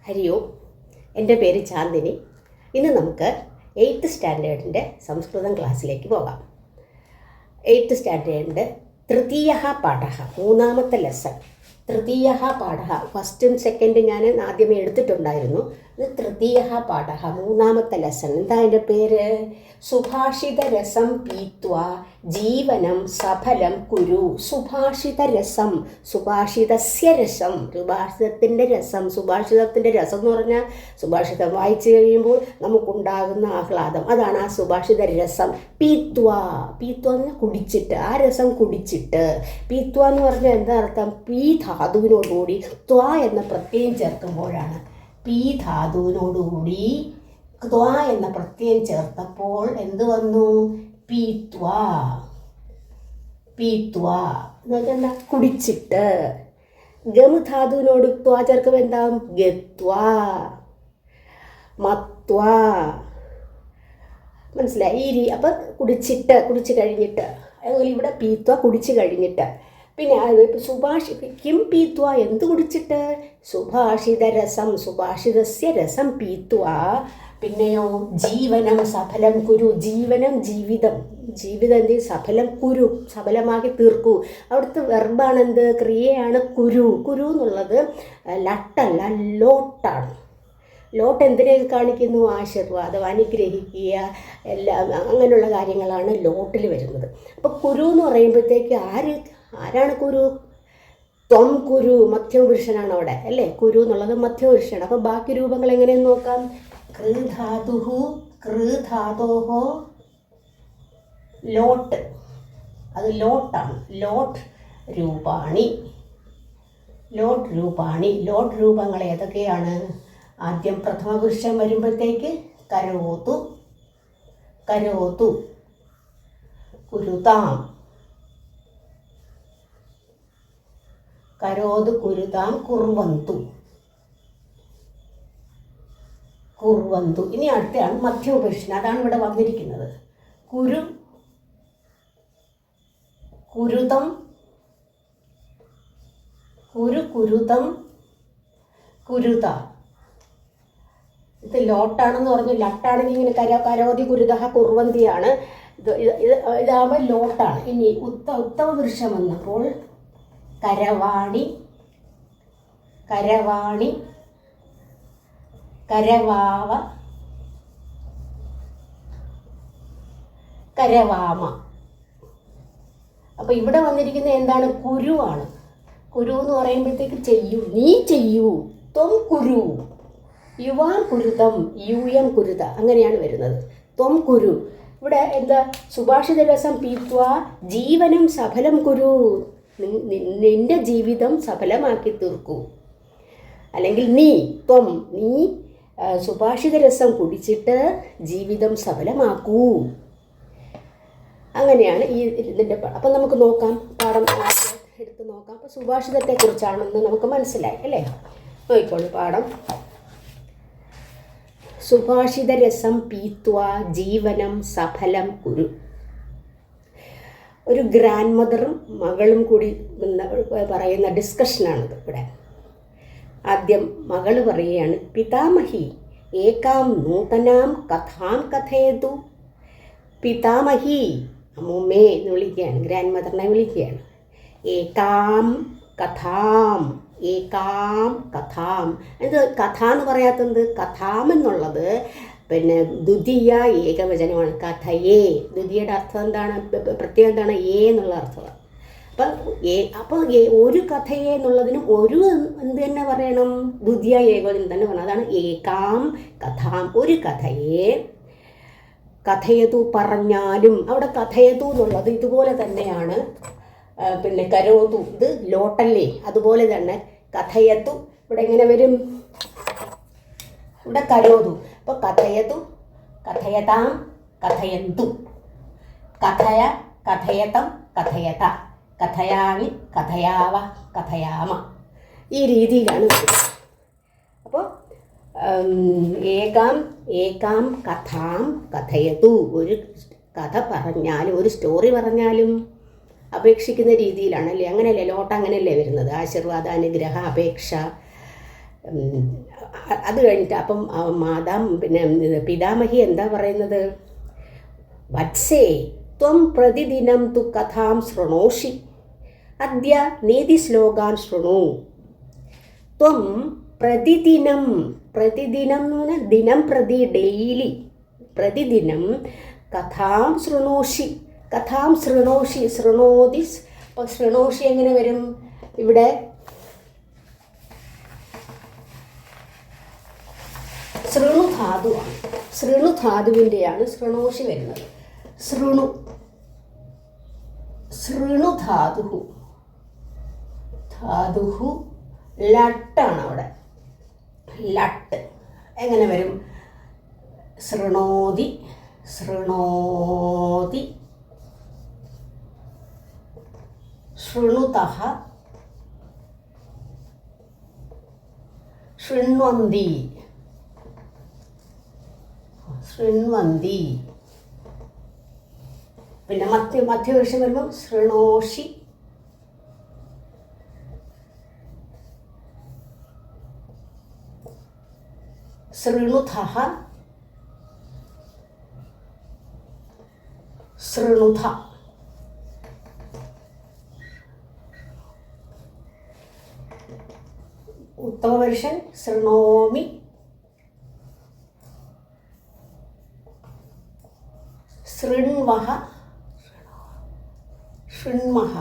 ഹരി ഓം. എൻ്റെ പേര് ചാന്ദിനി. ഇന്ന് നമുക്ക് 8th സ്റ്റാൻഡേർഡിൻ്റെ സംസ്കൃതം ക്ലാസ്സിലേക്ക് പോകാം. 8th സ്റ്റാൻഡേർഡിൻ്റെ തൃതീയഃ പാഠഃ, മൂന്നാമത്തെ ലെസൺ. തൃതീയഃ പാഠഃ, ഫസ്റ്റും സെക്കൻഡും ഞാൻ ആദ്യമേ എടുത്തിട്ടുണ്ടായിരുന്നു. ഇത് തൃതീയഃ പാഠഃ, മൂന്നാമത്തെ ലെസൺ. എന്താ അതിൻ്റെ പേര്? സുഭാഷിത രസം പീത്വാ ജീവനം സഫലം കുരു. സുഭാഷിത രസം, സുഭാഷിതസ്യ രസം, സുഭാഷിതത്തിൻ്റെ രസം. സുഭാഷിതത്തിൻ്റെ രസം എന്ന് പറഞ്ഞാൽ സുഭാഷിതം വായിച്ചു കഴിയുമ്പോൾ നമുക്കുണ്ടാകുന്ന ആഹ്ലാദം, അതാണ് ആ സുഭാഷിത രസം. പീത്വാ, പീത്വ എന്ന് കുടിച്ചിട്ട്, ആ രസം കുടിച്ചിട്ട്. പീത്വ എന്ന് പറഞ്ഞാൽ എന്താ അർത്ഥം? പീ ധാതുവിനോടുകൂടി ത്വ എന്ന പ്രത്യയം ചേർക്കുമ്പോഴാണ്. പീ ധാതുവിനോടുകൂടി ത്വ എന്ന പ്രത്യയം ചേർത്തപ്പോൾ എന്ത് വന്നു? പീത്വാ. പീത്വാ എന്ന് വെച്ചാൽ എന്താ? കുടിച്ചിട്ട്. ഗം ധാതുവിനോട് ത്വ ചേർക്കുമ്പോൾ എന്താവും? ഗത്വാ, മത്വാ. മനസ്സിലായി? അപ്പം കുടിച്ചിട്ട്, കുടിച്ച് കഴിഞ്ഞിട്ട്. അതുപോലെ ഇവിടെ പീത്വ, കുടിച്ച് കഴിഞ്ഞിട്ട്. പിന്നെ കിം പീത്വ, എന്ത് കുടിച്ചിട്ട്? സുഭാഷിത രസം, സുഭാഷിതസ്യ രസം പീത്വ. പിന്നെയോ ജീവനം സഫലം കുരു. ജീവനം ജീവിതം, ജീവിതം എന്ത്? സഫലം കുരു, സഫലമാക്കി തീർക്കൂ. അവിടുത്തെ വെർബാണ് എന്ത്? ക്രിയയാണ് കുരു. കുരു എന്നുള്ളത് ലട്ടല്ല, ലോട്ടാണ്. ലോട്ട് എന്തിനെ കാണിക്കുന്നു? ആശീർവാദം, അനുഗ്രഹിക്കുക, എല്ലാം അങ്ങനെയുള്ള കാര്യങ്ങളാണ് ലോട്ടിൽ വരുന്നത്. അപ്പോൾ കുരു എന്ന് പറയുമ്പോഴത്തേക്ക് ആരാണ് കുരു? ത്വം കുരു, മധ്യപുരുഷനാണ് അവിടെ, അല്ലേ? കുരു എന്നുള്ളത് മധ്യപുരുഷനാണ്. അപ്പോൾ ബാക്കി രൂപങ്ങൾ എങ്ങനെയെന്ന് നോക്കാം. കൃധാതുഹു, കൃധാതോഹോ ലോട്ട്, അത് ലോട്ടാണ്. ലോട്ട് രൂപാണി, ലോട്ട് രൂപാണി. ലോട്ട് രൂപങ്ങൾ ഏതൊക്കെയാണ്? ആദ്യം പ്രഥമ പുരുഷൻ വരുമ്പോഴത്തേക്ക് കരോതു, കരോതു, കുരുതാം, കരോതു കുരുതാം, കുർവന്തു, കുർവന്തു. ഇനി അടുത്തയാണ് മധ്യപുരുഷൻ, അതാണ് ഇവിടെ വന്നിരിക്കുന്നത്. കുരു, കുരുതം, കുരു, കുരുതം, കുരുത. ഇത് ലോട്ടാണെന്ന് പറഞ്ഞു. ലട്ടാണെങ്കിൽ ഇങ്ങനെ കരോതി കുരുതഹ കുർവന്തിയാണ്. ഇതാകുമ്പോൾ ലോട്ടാണ്. ഇനി ഉത്തമ പുരുഷൻ വന്നപ്പോൾ കരവാണി, കരവാണി, കരവാവ, കരവാമ. അപ്പോൾ ഇവിടെ വന്നിരിക്കുന്നത് എന്താണ്? കുരുവാണ്. കുരു എന്ന് പറയുമ്പോഴത്തേക്ക് ചെയ്യൂ, നീ ചെയ്യൂ. ത്വം കുരു, യുവാൻ കുരുതം, യൂയം കുരുത, അങ്ങനെയാണ് വരുന്നത്. ത്വം കുരു. ഇവിടെ എന്താ? സുഭാഷിത രസം പീത്വ ജീവനം സഫലം കുരു. നിന്റെ ജീവിതം സഫലമാക്കി തീർക്കൂ. അല്ലെങ്കിൽ നീ, ത്വം, നീ സുഭാഷിത രസം കുടിച്ചിട്ട് ജീവിതം സഫലമാക്കൂ. അങ്ങനെയാണ് ഈ ഇതിൻ്റെ. അപ്പം നമുക്ക് നോക്കാം, പാഠം എടുത്ത് നോക്കാം. അപ്പോൾ സുഭാഷിതത്തെക്കുറിച്ചാണെന്ന് നമുക്ക് മനസ്സിലായി, അല്ലേ? നോക്കിക്കോളൂ പാഠം. സുഭാഷിത രസം പീത്വ ജീവനം സഫലം കുരു. ഒരു ഗ്രാൻഡ് മദറും മകളും കൂടി പറയുന്ന ഡിസ്കഷനാണിത് ഇവിടെ. ആദ്യം മകൾ പറയുകയാണ്, പിതാമഹി ഏകാം നൂതനാം കഥാം കഥയതു. പിതാമഹി, അമ്മൂമ്മേ എന്ന് വിളിക്കുകയാണ്, ഗ്രാൻഡ് മദറിനെ വിളിക്കുകയാണ്. ഏകാം കഥാം, ഏകാം കഥാം. ഇത് കഥ എന്ന് പറയാത്തത്, കഥാം എന്നുള്ളത് പിന്നെ ദ്വിതീയ ഏകവചനമാണ്. കഥയേ, ദ്വിതീയയുടെ അർത്ഥം എന്താണ്? പ്രത്യേകം എന്താണ്? എന്നുള്ള അർത്ഥമാണ്. അപ്പം ഒരു കഥയെ എന്നുള്ളതിനും ഒരു എന്ത് തന്നെ പറയണം? ദ്വിതീയ ഏകവചനം തന്നെ പറയണം. അതാണ് ഏകാം കഥാം, ഒരു കഥയെ. കഥയതു പറഞ്ഞാലും, അവിടെ കഥയതു എന്നുള്ളത് ഇതുപോലെ തന്നെയാണ്. പിന്നെ കരോതു, ഇത് ലോട്ടല്ലേ, അതുപോലെ തന്നെ കഥയതു ഇവിടെ എങ്ങനെ വരും? ഇവിടെ കരോതു. അപ്പോൾ കഥയതു, കഥയതാം, കഥയന്തു, കഥയ, കഥയതം, കഥയത, കഥയാമി, കഥയാവ, കഥയാമ. ഈ രീതിയിലാണ് വരുന്നത്. അപ്പോൾ ഏകാം കഥാം കഥയതു, ഒരു കഥ പറഞ്ഞാലും ഒരു സ്റ്റോറി പറഞ്ഞാലും അപേക്ഷിക്കുന്ന രീതിയിലാണല്ലേ? അങ്ങനെയല്ലേ? ലോട്ട് അങ്ങനെയല്ലേ വരുന്നത്? ആശീർവാദ, അനുഗ്രഹ, അപേക്ഷ, അത് കഴിഞ്ഞിട്ട് അപ്പം പിന്നെ പിതാമഹി എന്താ പറയുന്നത്? വത്സേ ത്വം പ്രതിദിനം തു കഥാം ശൃണോഷി അദ്യ നീതിശ്ലോകാൻ ശൃണു. ത്വം പ്രതിദിനം, പ്രതിദിനം എന്ന് പറഞ്ഞാൽ ദിനം പ്രതി, ഡെയിലി, പ്രതിദിനം കഥാം ശൃണോഷി, കഥാം ശൃണോഷി, ശൃണോതി. അപ്പോൾ ശൃണോഷി എങ്ങനെ വരും? ഇവിടെ ശൃണു ധാതുവാണ്, ശൃണു ധാതുവിൻ്റെയാണ് ശൃണോഷി വരുന്നത്. ശൃണു, ശൃണു ധാതുഹു, ധാതുഹു ലട്ടാണ് അവിടെ, ലട്ട് എങ്ങനെ വരും? ശൃണോതി, ശൃണോതി, ശൃണുതഃ, ശൃണ്വന്തി, ശൃണ്വന്തി. പിന്നെ മധ്യപുരുഷം വരുമ്പോൾ ശൃണോഷി, ശൃണുതഃ, ശൃണുത. ഉത്തമപുരുഷൻ ശൃണോമി, ശൃണ്വഹ, ശൃണ്മഹ.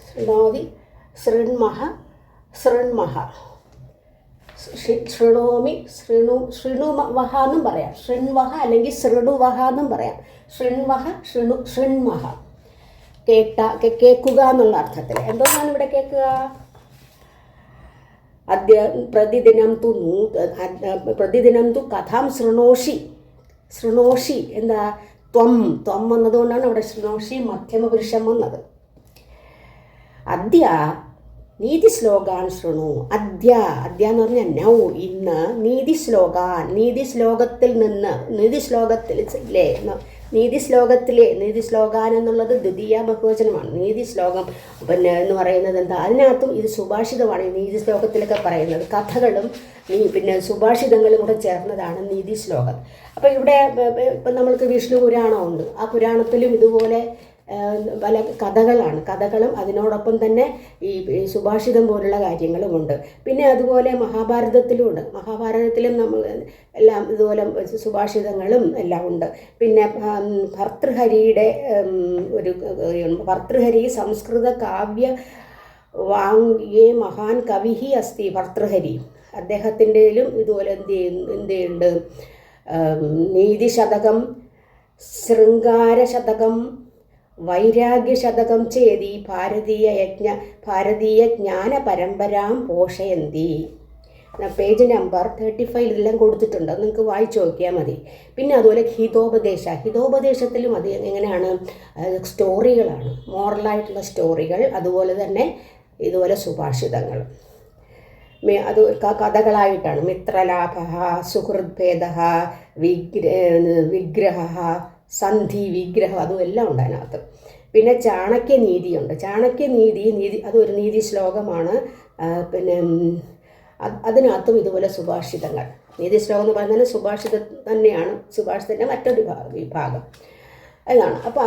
ശൃണോതി, ശൃണ്മഹ, ശൃണ്മഹ. ശൃണോമി, ശൃണുവഹ എന്നും പറയാം, ശൃണ്വഹ അല്ലെങ്കിൽ ശൃണുവഹ എന്നും പറയാം. ശൃണ്വഹ, ശൃണ്മഹ. കേൾക്കുക എന്നുള്ള അർത്ഥത്തിൽ. എന്തോന്നാണ് ഇവിടെ കേൾക്കുക? പ്രതിദിനം തു കഥാം ശൃണോഷി. ശൃണോഷി എന്താ? ത്വം, ത്വം വന്നതുകൊണ്ടാണ് അവിടെ ശൃണോഷി മധ്യമപുരുഷം വന്നത്. അദ്യ നീതിശ്ലോകാൻ ശൃണു. അദ്യ, അദ്യ എന്ന് പറഞ്ഞാൽ നൗ, ഇന്ന്. നീതിശ്ലോകാൻ, നീതിശ്ലോകത്തിൽ നിന്ന്, നീതിശ്ലോകത്തിലെ, നീതിശ്ലോകാൻ എന്നുള്ളത് ദ്വിതീയ ബഹുവചനമാണ്. നീതിശ്ലോകം പിന്നെ എന്ന് പറയുന്നത് എന്താ? അതിനകത്തും ഇത് സുഭാഷിതമാണ്. ഈ നീതിശ്ലോകത്തിലൊക്കെ പറയുന്നത് കഥകളും പിന്നെ സുഭാഷിതങ്ങളും കൂടെ ചേർന്നതാണ് നീതിശ്ലോകം. അപ്പോൾ ഇവിടെ ഇപ്പം നമ്മൾക്ക് വിഷ്ണു പുരാണമുണ്ട്. ആ പുരാണത്തിലും ഇതുപോലെ പല കഥകളാണ്, കഥകളും അതിനോടൊപ്പം തന്നെ ഈ സുഭാഷിതം പോലുള്ള കാര്യങ്ങളുമുണ്ട്. പിന്നെ അതുപോലെ മഹാഭാരതത്തിലുമുണ്ട്. മഹാഭാരതത്തിലും നമ്മൾ എല്ലാം ഇതുപോലെ സുഭാഷിതങ്ങളും എല്ലാം ഉണ്ട്. പിന്നെ ഭർതൃഹരിയുടെ ഭർതൃഹരി സംസ്കൃത കാവ്യ വാങ്യേ മഹാൻ കവിഹി അസ്തി ഭർതൃഹരി. അദ്ദേഹത്തിൻ്റെയിലും ഇതുപോലെ എന്തുണ്ട്? നീതിശതകം, ശൃംഗാരശതകം, വൈരാഗ്യശതകം ചേതി ഭാരതീയ ജ്ഞാന പരമ്പരാം പോഷയന്തി. പേജ് നമ്പർ 35 ഇതെല്ലാം കൊടുത്തിട്ടുണ്ട്, നിങ്ങൾക്ക് വായിച്ചു നോക്കിയാൽ മതി. പിന്നെ അതുപോലെ ഹിതോപദേശത്തിലും അത് എങ്ങനെയാണ്? സ്റ്റോറികളാണ്, മോറലായിട്ടുള്ള സ്റ്റോറികൾ. അതുപോലെ തന്നെ ഇതുപോലെ സുഭാഷിതങ്ങൾ അത് കഥകളായിട്ടാണ്. മിത്രലാഭ, സുഹൃദ്ഭേദ, വിഗ്രഹ, സന്ധി, വിഗ്രഹം, അതും എല്ലാം ഉണ്ട് അതിനകത്ത്. പിന്നെ ചാണക്യനീതിയുണ്ട്. ചാണക്യനീതി അതൊരു നീതി ശ്ലോകമാണ്. പിന്നെ അതിനകത്തും ഇതുപോലെ സുഭാഷിതങ്ങൾ. നീതി ശ്ലോകം എന്ന് പറയുന്നത് സുഭാഷിതം തന്നെയാണ്, സുഭാഷിതത്തിൻ്റെ മറ്റൊരു വിഭാഗം എന്നാണ്. അപ്പോൾ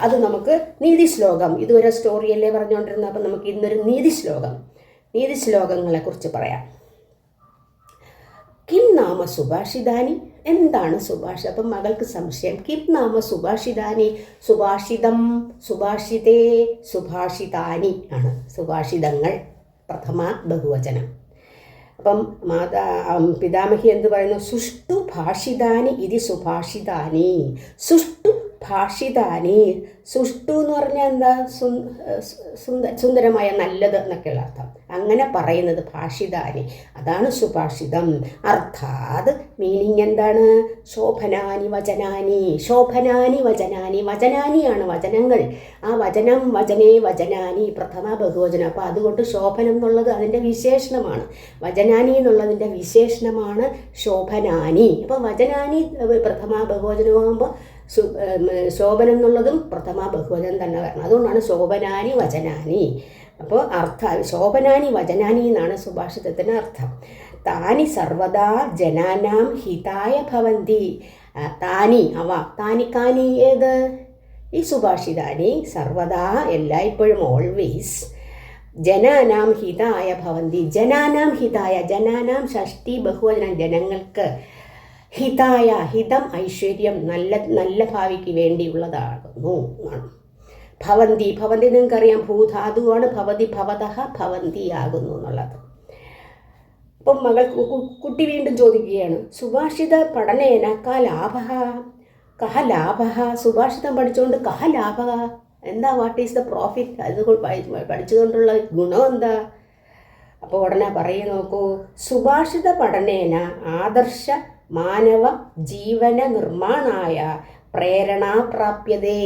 അത് നമുക്ക് നീതി ശ്ലോകം, ഇതുവരെ സ്റ്റോറിയല്ലേ പറഞ്ഞുകൊണ്ടിരുന്നത്. അപ്പം നമുക്ക് ഇന്നൊരു നീതി ശ്ലോകങ്ങളെക്കുറിച്ച് പറയാം. കിം നാമ സുഭാഷിതാനി, എന്താണ് സുഭാഷിതം? അപ്പം മകൾക്ക് സംശയം. കിം നാമ സുഭാഷിതാനി, സുഭാഷിതം, സുഭാഷിതേ, സുഭാഷിതാനി ആണ് സുഭാഷിതങ്ങൾ, പ്രഥമ ബഹുവചനം. അപ്പം പിതാമഹി എന്ത് പറയുന്നു? സുഷ്ടു ഭാഷിതാനി ഇതി സുഭാഷിതാനി. സുഷ്ടു ഭാഷിതാനി. സുഷ്ടു എന്ന് പറഞ്ഞാൽ എന്താ? സുന്ദരമായ, നല്ലത് എന്നൊക്കെയുള്ള അർത്ഥം. അങ്ങനെ പറയുന്നത് ഭാഷിതാനി, അതാണ് സുഭാഷിതം. അർത്ഥാത് മീനിങ് എന്താണ്? ശോഭനാനി വചനാനി. ശോഭനാനി വചനാനി, വചനാനിയാണ് വചനങ്ങൾ. ആ വചനം, വചനേ വചനാനി, പ്രഥമ ബഹുവചനം. അപ്പോൾ അതുകൊണ്ട് ശോഭനം എന്നുള്ളത് അതിൻ്റെ വിശേഷണമാണ്. വചനാനി എന്നുള്ളതിൻ്റെ വിശേഷണമാണ് ശോഭനാനി. അപ്പോൾ വചനാനി പ്രഥമ ബഹുവചനമാകുമ്പോൾ ശോഭനം എന്നുള്ളതും പ്രഥമ ബഹുവചനം തന്നെ വരണം. അതുകൊണ്ടാണ് ശോഭനാനി വചനാനി. അപ്പോൾ ശോഭനാനി വചനാനി എന്നാണ് സുഭാഷിതത്തിന് അർത്ഥം. താനി സർവദാ ജനാനാം ഹിതായ ഭവന്തി. താനി അവ, താനിക്കാനി ഏത്? ഈ സുഭാഷിതാനി സർവദാ എല്ലായ്പ്പോഴും ഓൾവേസ് ജനാനാം ഹിതായ ഭവന്തി. ജനാനാം ഹിതായ, ജനാനാം ഷഷ്ടി ബഹുവചനം, ജനങ്ങൾക്ക്. ഹിതായ, ഹിതം ഐശ്വര്യം, നല്ല ഭാവിക്ക് വേണ്ടിയുള്ളതാകുന്നു എന്നാണ്. ഭവന്തി, ഭവന്തി നിങ്ങൾക്കറിയാം ഭൂധാതുവാണ്. ഭവതി ഭവതഃ ഭവന്തി ആകുന്നു എന്നുള്ളത്. അപ്പം കുട്ടി വീണ്ടും ചോദിക്കുകയാണ്, സുഭാഷിത പഠനേന കഹ ലാഭ. സുഭാഷിതം പഠിച്ചുകൊണ്ട് കഹ ലാഭ എന്താ? What is the profit? അത് പഠിച്ചുകൊണ്ടുള്ള ഗുണം എന്താ? അപ്പോൾ ഉടനെ പറയും, നോക്കൂ, സുഭാഷിത പഠനേന ആദർശ മാനവ ജീവന നിർമ്മാണായ പ്രേരണ പ്രാപ്യതേ.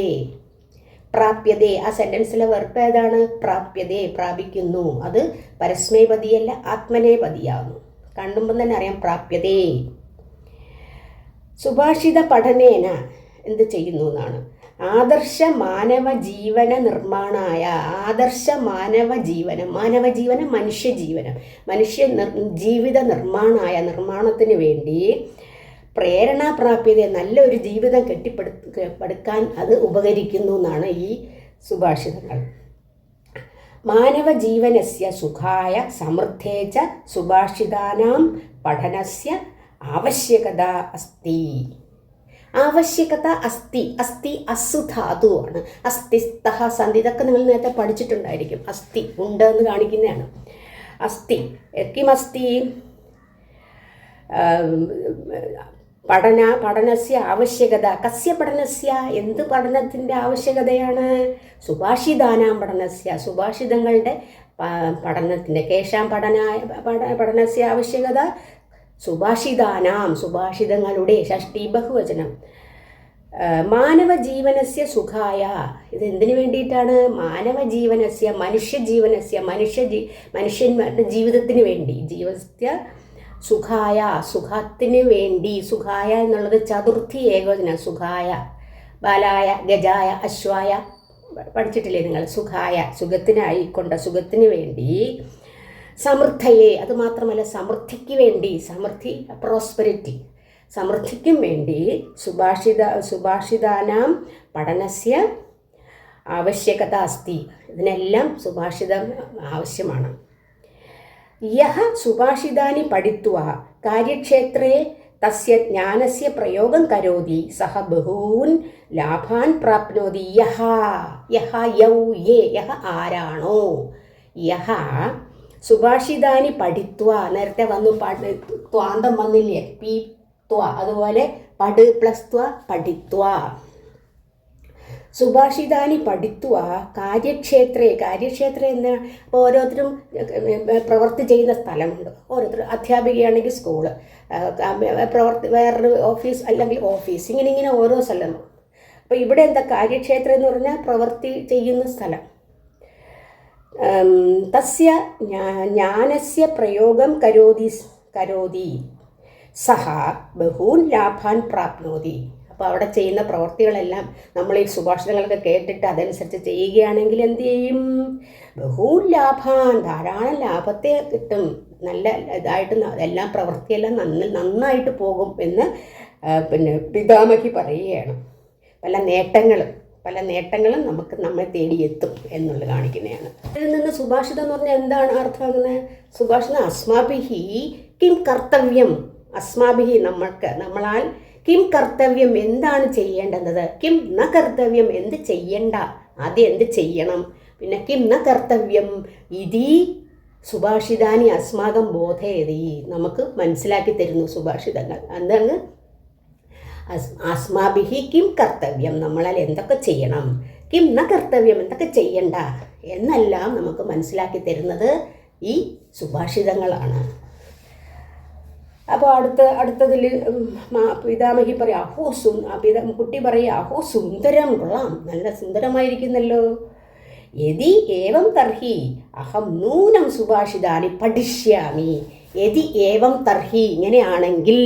ആ സെൻറ്റൻസിലെ വെർബ് ഏതാണ്? പ്രാപ്യതേ, പ്രാപിക്കുന്നു. അത് പരസ്മൈപതിയല്ല, ആത്മനേപതിയാകുന്നു. കണ്ടുമ്പോൾ തന്നെ അറിയാം പ്രാപ്യതേ. സുഭാഷിത പഠനേന എന്ത് ചെയ്യുന്നു എന്നാണ്? ആദർശ മാനവ ജീവന നിർമ്മാണായ. ആദർശ മാനവജീവനം, മനുഷ്യജീവനം, ജീവിത നിർമ്മാണായ, നിർമ്മാണത്തിന് വേണ്ടി പ്രേരണാപ്രാപ്യത, നല്ലൊരു ജീവിതം കെട്ടിപ്പടുക്കാൻ അത് ഉപകരിക്കുന്നു എന്നാണ് ഈ സുഭാഷിതങ്ങൾ. മാനവജീവനസ്യ സുഖായ സമൃദ്ധേച്ച സുഭാഷിതാനാം പഠനസ്യ ആവശ്യകത അസ്തി. ആവശ്യകത അസ്തി. അസ്തി അസ്സു ധാതുവാണ്. അസ്തിസ്തഹ സന്ധി, ഇതൊക്കെ നിങ്ങൾ നേരത്തെ പഠിച്ചിട്ടുണ്ടായിരിക്കും. അസ്തി ഉണ്ട് എന്ന് കാണിക്കുന്നതാണ്. അസ്തി കിമസ്തി? പഠനസ്യ ആവശ്യകത. കസ്യ പഠനസ്യ? എന്ത് പഠനത്തിൻ്റെ ആവശ്യകതയാണ്? സുഭാഷിതാനാം പഠനസ്യ, സുഭാഷിതങ്ങളുടെ പഠനത്തിൻ്റെ. കേശാം പഠനസ്യ ആവശ്യകത സുഭാഷിതാനാം, സുഭാഷിതങ്ങളുടെ. ഷഷ്ടി ബഹുവചനം. മാനവജീവനസ്യ സുഖായ. ഇത് എന്തിനു വേണ്ടിയിട്ടാണ്? മാനവജീവനസ്യ, മനുഷ്യന്മാരുടെ ജീവിതത്തിന് വേണ്ടി. ജീവസ്യ സുഖായ, സുഖത്തിന് വേണ്ടി. സുഖായ എന്നുള്ളത് ചതുർത്ഥി ഏകവചനം. സുഖായ, ബാലായ, ഗജായ, അശ്വായ പഠിച്ചിട്ടില്ലേ നിങ്ങൾ? സുഖായ, സുഖത്തിനായിക്കൊണ്ട്, സുഖത്തിന് വേണ്ടി. സമൃദ്ധയെ, അത് മാത്രമല്ല സമൃദ്ധിക്ക് വേണ്ടി. സമൃദ്ധി, പ്രോസ്പെരിറ്റി, സമൃദ്ധിക്കും വേണ്ടി സുഭാഷിതാനാം പഠനസ്യ ആവശ്യകത അസ്തി. ഇതിനെല്ലാം സുഭാഷിതം ആവശ്യമാണ്. യഹ സുഭാഷിതാനി പഠിത്വാ കാര്യക്ഷേത്രേ തസ്യ ജ്ഞാനസ്യ പ്രയോഗം കരോതി സഹ ബഹൂൻ ലാഭാൻ പ്രാപ്നോതി. യഹ ആരാണോ? യഹ സുഭാഷിതാനി പഠിത്വ. നേരത്തെ വന്നു ത്വാന്തം വന്നില്ലേ? പി ത്വ. അതുപോലെ പഠ് പ്ലസ് ത്വ, പഠിത്വ. സുഭാഷിതാനി പഠിത്വ കാര്യക്ഷേത്രേ എന്ന് ഓരോരുത്തരും പ്രവൃത്തി ചെയ്യുന്ന സ്ഥലമുണ്ട്. ഓരോരുത്തർ അധ്യാപികയാണെങ്കിൽ സ്കൂള്, വേറൊരു ഓഫീസ് അല്ലെങ്കിൽ ഓഫീസ്, ഇങ്ങനെ ഓരോ സ്ഥലം. അപ്പോൾ ഇവിടെ എന്താ കാര്യക്ഷേത്രം എന്ന് പറഞ്ഞാൽ പ്രവൃത്തി ചെയ്യുന്ന സ്ഥലം. തസ്യ ജ്ഞാനസ്യ പ്രയോഗം കരോതി സഹ ബഹൂൻ ലാഭാൻ പ്രാപ്നോതി. അപ്പോൾ അവിടെ ചെയ്യുന്ന പ്രവൃത്തികളെല്ലാം നമ്മൾ ഈ സുഭാഷിതങ്ങളൊക്കെ കേട്ടിട്ട് അതനുസരിച്ച് ചെയ്യുകയാണെങ്കിൽ എന്ത് ചെയ്യും? ബഹൂൻ ലാഭാൻ, ധാരാളം ലാഭത്തെ കിട്ടും. നല്ല ഇതായിട്ട് എല്ലാം പ്രവൃത്തിയെല്ലാം നന്നായിട്ട് പോകും എന്ന് പിതാമഹി പറയുകയാണ്. പല നേട്ടങ്ങളും നമ്മളെ തേടിയെത്തും എന്നുള്ളത് കാണിക്കുന്നതാണ്. ഇതിൽ നിന്ന് സുഭാഷിതം എന്ന് പറഞ്ഞാൽ എന്താണ് അർത്ഥമാകുന്നത്? സുഭാഷിതം അസ്മാഭിഹി കിം കർത്തവ്യം. അസ്മാഭിഹി നമ്മളാൽ കിം കർത്തവ്യം എന്താണ് ചെയ്യേണ്ടത്, കിം ന കർത്തവ്യം എന്ത് ചെയ്യണ്ട, ആദ്യം എന്ത് ചെയ്യണം, പിന്നെ കിം ന കർത്തവ്യം ഇതി സുഭാഷിതാനി അസ്മാകം ബോധയതി. നമുക്ക് മനസ്സിലാക്കി തരുന്നു സുഭാഷിതങ്ങൾ. എന്താണ് അസ്മാഭിഹി കിം കർത്തവ്യം, നമ്മളാൽ എന്തൊക്കെ ചെയ്യണം, കിം ന കർത്തവ്യം എന്തൊക്കെ ചെയ്യണ്ട എന്നെല്ലാം നമുക്ക് മനസ്സിലാക്കി തരുന്നത് ഈ സുഭാഷിതങ്ങളാണ്. അപ്പോൾ അടുത്തതിൽ പിതാമഹി പറയാം, കുട്ടി പറയുക, അഹോ സുന്ദരം, കൊള്ളാം, നല്ല സുന്ദരമായിരിക്കുന്നല്ലോ. യതി ഏവം തർഹി അഹം നൂനം സുഭാഷിതാനി പഠിഷ്യാമി. യതി ഏവം തർഹി, ഇങ്ങനെയാണെങ്കിൽ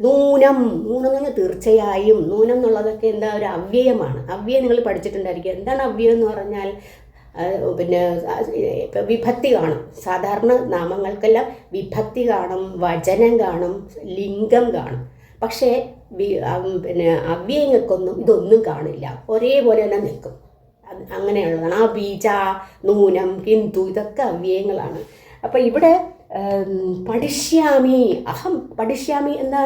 നൂനം, നൂനം എന്ന് പറഞ്ഞാൽ തീർച്ചയായും. നൂനം എന്നുള്ളതൊക്കെ എന്താ, ഒരു അവ്യയമാണ്. അവ്യയം നിങ്ങൾ പഠിച്ചിട്ടുണ്ടായിരിക്കും. എന്താണ് അവ്യയം എന്ന് പറഞ്ഞാൽ പിന്നെ വിഭക്തി കാണും. സാധാരണ നാമങ്ങൾക്കെല്ലാം വിഭക്തി കാണും, വചനം കാണും, ലിംഗം കാണും. പക്ഷേ പിന്നെ അവ്യയങ്ങൾക്കൊന്നും ഇതൊന്നും കാണില്ല, ഒരേപോലെ തന്നെ നിൽക്കും. അങ്ങനെയുള്ളതാണ്. ആ ബീജ, നൂനം, കിന്തു ഇതൊക്കെ അവ്യയങ്ങളാണ്. അപ്പോൾ ഇവിടെ പഠിഷ്യാമി, അഹം പഠിഷ്യാമി എന്ന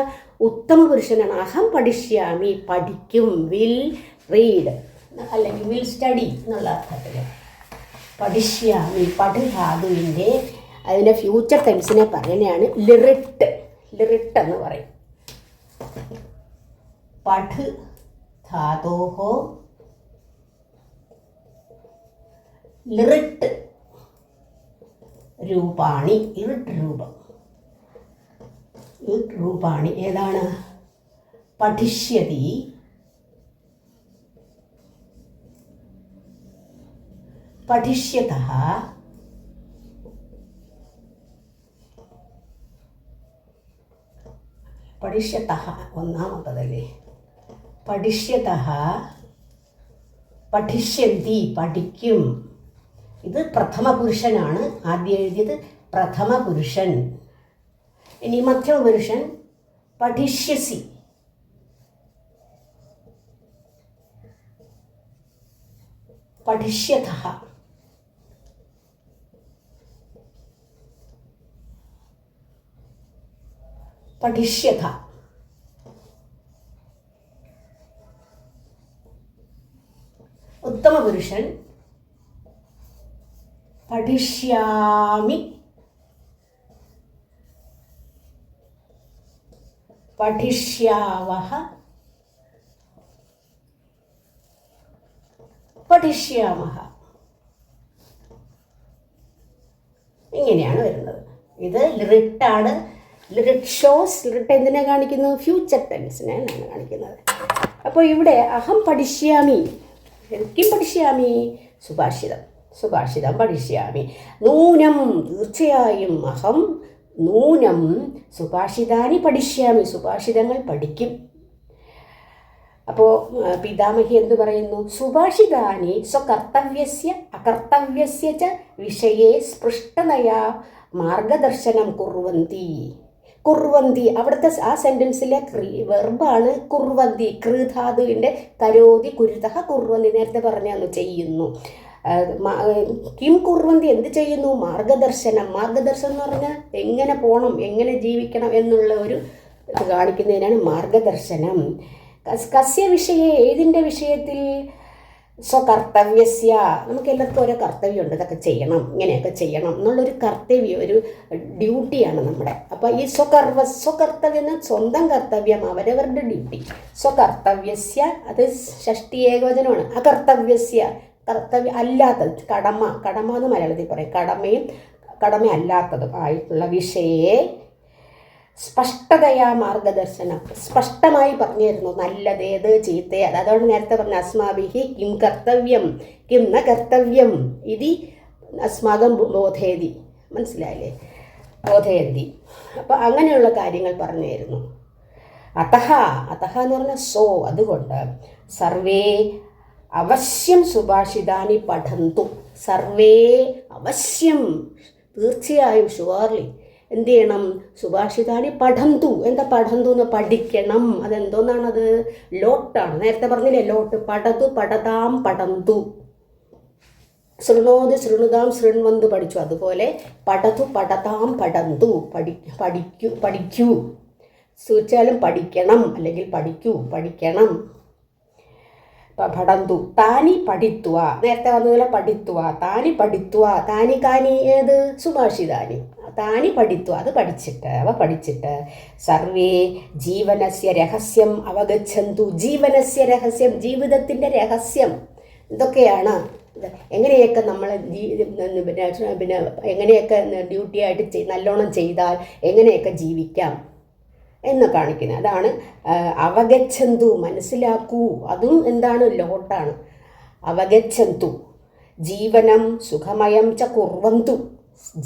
ഉത്തമ പുരുഷനാണ്. അഹം പഠിഷ്യാമി, പഠിക്കും, വിൽ റീഡ് അല്ലെങ്കിൽ വിൽ സ്റ്റഡി എന്നുള്ള അർത്ഥത്തിൽ പഠിഷ്യാമി. പഠ് ധാതുവിൻ്റെ അതിൻ്റെ ഫ്യൂച്ചർ ടെൻസിനെ പറയുന്നതാണ് ലിറിട്ട്. ലിറിട്ട് എന്ന് പറയും. പഠ് ധാതോഹോ ലിറിട്ട് രൂപാണി. ലിറിട്ട് രൂപം, ലിറിട്ട് രൂപാണി ഏതാണ്? പഠിഷ്യതി, പഠിഷ്യതഃ, പഠിഷ്യതഃ ഒന്നാമത്തതല്ലേ. പഠിഷ്യതഃ, പഠിഷ്യന്തി പഠിക്കും. ഇത് പ്രഥമ പുരുഷനാണ് ആദ്യം എഴുതിയത്, പ്രഥമ പുരുഷൻ. ഇനി മധ്യമ പുരുഷൻ പഠിഷ്യസി. പഠിഷ്യതഃ, പഠിഷ്യത. ഉത്തമ പുരുഷൻ പഠിഷ്യാമി, പഠിഷ്യാവഹ, പഠിഷ്യാമഹ. ഇങ്ങനെയാണ് വരുന്നത്. ഇത് ലിറിട്ടാണ്. ലിറിട്ട് ഷോസ്, ലിറിട്ട് എന്തിനെ കാണിക്കുന്നു? ഫ്യൂച്ചർ ടെൻസിനെയാണ് കാണിക്കുന്നത്. അപ്പോൾ ഇവിടെ അഹം പഠിഷ്യാമി, കിം പഠിഷ്യാമി? സുഭാഷിതം. സുഭാഷിതം പഠിഷ്യാമി. നൂനം, തീർച്ചയായും. അഹം നൂനം സുഭാഷിതാനി പഠിഷ്യാമി, സുഭാഷിതങ്ങൾ പഠിക്കും. അപ്പോൾ പിതാമഹി എന്തു പറയുന്നു? സുഭാഷിതാനി സ്വകർത്തവ്യസ്യ അകർത്തവ്യസ്യ ച വിഷയേ സ്പൃഷ്ടതയാ മാർഗദർശനം കുർവന്തി. കുർവന്തി അവിടുത്തെ ആ സെൻറ്റൻസിലെ വെർബാണ് കുർവന്തി. കൃധാതുവിൻ്റെ കരോതി കുരുതഹ കുർവന്തി. നേരത്തെ പറഞ്ഞു ചെയ്യുന്നു. കിം കുർവന്തി എന്ത് ചെയ്യുന്നു? മാർഗദർശനം. മാർഗദർശനം എന്ന് പറഞ്ഞാൽ എങ്ങനെ പോകണം, എങ്ങനെ ജീവിക്കണം എന്നുള്ള ഒരു ഇത് കാണിക്കുന്നതിനാണ് മാർഗദർശനം. കസ്യ വിഷയെ, ഏതിൻ്റെ വിഷയത്തിൽ? സ്വകർത്തവ്യസ്യ. നമുക്ക് എല്ലാവർക്കും ഓരോ കർത്തവ്യമുണ്ട്, ഇതൊക്കെ ചെയ്യണം, ഇങ്ങനെയൊക്കെ ചെയ്യണം എന്നുള്ളൊരു കർത്തവ്യം, ഒരു ഡ്യൂട്ടിയാണ് നമ്മുടെ. അപ്പോൾ ഈ സ്വകർത്തവ്യം എന്ന സ്വന്തം കർത്തവ്യം, അവരവരുടെ ഡ്യൂട്ടി. സ്വകർത്തവ്യസ്യ, അത് ഷഷ്ടി ഏകവചനമാണ്. അകർത്തവ്യസ്യ, കർത്തവ്യം അല്ലാത്തത്, കടമ. കടമ എന്ന് മലയാളത്തിൽ പറയും. കടമയും കടമ അല്ലാത്തതും ആയിട്ടുള്ള വിഷയെ സ്പഷ്ടതയാ മാർഗദർശനം, സ്പഷ്ടമായി പറഞ്ഞു തരുന്നു. നല്ലതേത്, ചീത്തയത്. അതുകൊണ്ട് നേരത്തെ പറഞ്ഞ അസ്മാഭിഹി കിം കർത്തവ്യം കിം ന കർത്തവ്യം ഇതി അസ്മാകം ബോധേതി. മനസ്സിലായില്ലേ? ബോധയന്തി. അപ്പോൾ അങ്ങനെയുള്ള കാര്യങ്ങൾ പറഞ്ഞു തരുന്നു. അതഹ, അതഹ എന്ന് പറഞ്ഞാൽ സോ, അതുകൊണ്ട് സർവേ അവശ്യം സുഭാഷിതാനി പഠന്തു. സർവേ അവശ്യം, തീർച്ചയായും, ഷുവർലി എന്ത് ചെയ്യണം? സുഭാഷിതാനി പഠന്തു. എന്താ പഠന്തു എന്ന്? പഠിക്കണം. അതെന്തോന്നാണത്? ലോട്ടാണ്. നേരത്തെ പറഞ്ഞില്ലേ ലോട്ട്. പഠതു പഠതാം പഠന്തു. ശൃണോത് ശൃണുതാം ശൃൺവന്തു പഠിച്ചു. അതുപോലെ പഠതു പഠതാം പഠന്തു. പഠിക്കൂ. സൂചിച്ചാലും പഠിക്കണം, അല്ലെങ്കിൽ പഠിക്കൂ, പഠിക്കണം. പഠന്തു. താനി പഠിത്വ. നേരത്തെ വന്നതുപോലെ പഠിത്വ. താനി പഠിത്വ. താനി കാനി ഏത്? സുഭാഷിതാനി. താനി പഠിത്വ, അത് പഠിച്ചിട്ട്, അവ പഠിച്ചിട്ട്. സർവേ ജീവനസ്യ രഹസ്യം അവഗച്ഛന്തു. ജീവനസ്യ രഹസ്യം, ജീവിതത്തിൻ്റെ രഹസ്യം എന്തൊക്കെയാണ്? എങ്ങനെയൊക്കെ നമ്മൾ പിന്നെ എങ്ങനെയൊക്കെ ഡ്യൂട്ടിയായിട്ട് നല്ലോണം ചെയ്താൽ എങ്ങനെയൊക്കെ ജീവിക്കാം എന്ന് കാണിക്കുന്നത്. അതാണ് അവഗച്ഛന്തു, മനസ്സിലാക്കൂ. അതും എന്താണ്? ലോട്ടാണ്. അവഗച്ഛന്തു. ജീവനം സുഖമയം ച കുർവന്തു.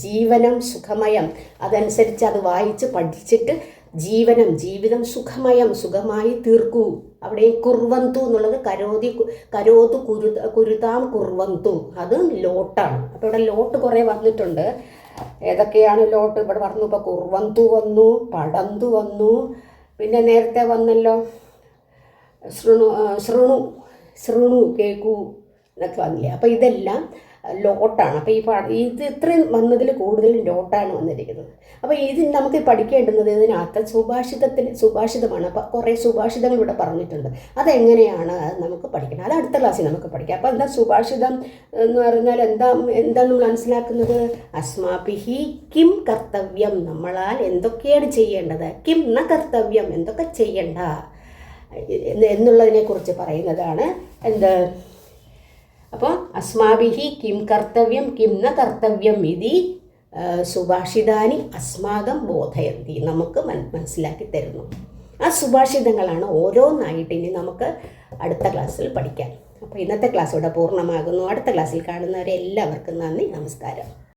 ജീവനം സുഖമയം, അതനുസരിച്ച് അത് വായിച്ച് പഠിച്ചിട്ട് ജീവിതം സുഖമായി തീർക്കൂ. അവിടെ കുർവന്തു എന്നുള്ളത് കരോതു കുരുതാം കുർവന്തു, അത് ലോട്ടാണ്. അപ്പോൾ ഇവിടെ ലോട്ട് കുറേ വന്നിട്ടുണ്ട്. ഏതൊക്കെയാണ് ലോട്ട് ഇവിടെ പറഞ്ഞു? ഇപ്പോൾ കുർവന്തു വന്നു, പടന്തു വന്നു, പിന്നെ നേരത്തെ വന്നല്ലോ ശൃണു കേൾക്കൂ എന്നൊക്കെ വന്നില്ലേ. അപ്പോൾ ഇതെല്ലാം ലോട്ടാണ്. അപ്പോൾ ഇത് ഇത്രയും വന്നതിൽ കൂടുതലും ലോട്ടാണ് വന്നിരിക്കുന്നത്. അപ്പോൾ ഇത് നമുക്ക് പഠിക്കേണ്ടുന്നത് ഇതിനകത്ത് സുഭാഷിതമാണ്. അപ്പോൾ കുറേ സുഭാഷിതങ്ങൾ ഇവിടെ പറഞ്ഞിട്ടുണ്ട്. അതെങ്ങനെയാണ് നമുക്ക് പഠിക്കണം, അത് അടുത്ത ക്ലാസ്സിൽ നമുക്ക് പഠിക്കാം. അപ്പോൾ എന്താ സുഭാഷിതം എന്ന് പറഞ്ഞാൽ എന്താണ് നമ്മൾ മനസ്സിലാക്കുന്നത്? അസ്മാഭിഹി കിം കർത്തവ്യം, നമ്മളാൽ എന്തൊക്കെയാണ് ചെയ്യേണ്ടത്, കിം ന കർത്തവ്യം, എന്തൊക്കെ ചെയ്യണ്ട എന്നുള്ളതിനെക്കുറിച്ച് പറയുന്നതാണ് എന്ത്. അപ്പോൾ അസ്മാഭിഹി കിം കർത്തവ്യം കിം ന കർത്തവ്യം ഇതി സുഭാഷിതാനി അസ്മാകം ബോധയന്തി, നമുക്ക് മനസ്സിലാക്കി തരുന്നു. ആ സുഭാഷിതങ്ങളാണ് ഓരോന്നായിട്ട് ഇനി നമുക്ക് അടുത്ത ക്ലാസ്സിൽ പഠിക്കാം. അപ്പോൾ ഇന്നത്തെ ക്ലാസ് ഇവിടെ പൂർണ്ണമാകുന്നു. അടുത്ത ക്ലാസ്സിൽ കാണുന്നവരെ എല്ലാവർക്കും നന്ദി, നമസ്കാരം.